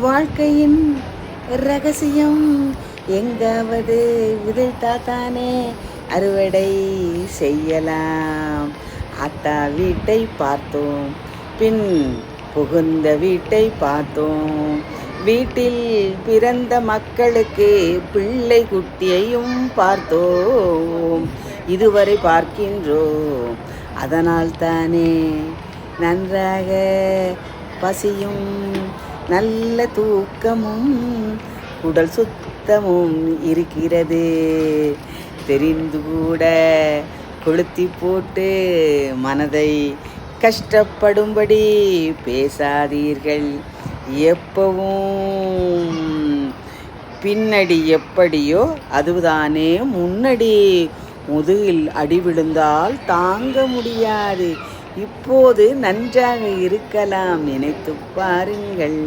வாழ்க்கையின் ரகசியம் எங்காவது விதைத்தாத்தானே அறுவடை செய்யலாம். ஆத்தா வீட்டை பார்த்தோம், பின் புகுந்த வீட்டை பார்த்தோம். வீட்டில் பிறந்த மக்களுக்கு பிள்ளை குட்டியையும் பார்த்தோம். இதுவரை பார்க்கின்றோம், அதனால் தானே நன்றாக பசியும் நல்ல தூக்கமும் உடல் சுத்தமும் இருக்கிறது. தெரிந்து கூட கொளுத்தி போட்டு மனதை கஷ்டப்படும்படி பேசாதீர்கள். எப்பவும் பின்னடி எப்படியோ அதுதானே முன்னடி. முதுகில் அடி விழுந்தால் தாங்க முடியாது. இப்போது நன்றாக இருக்கலாம், நினைத்து பாருங்கள்.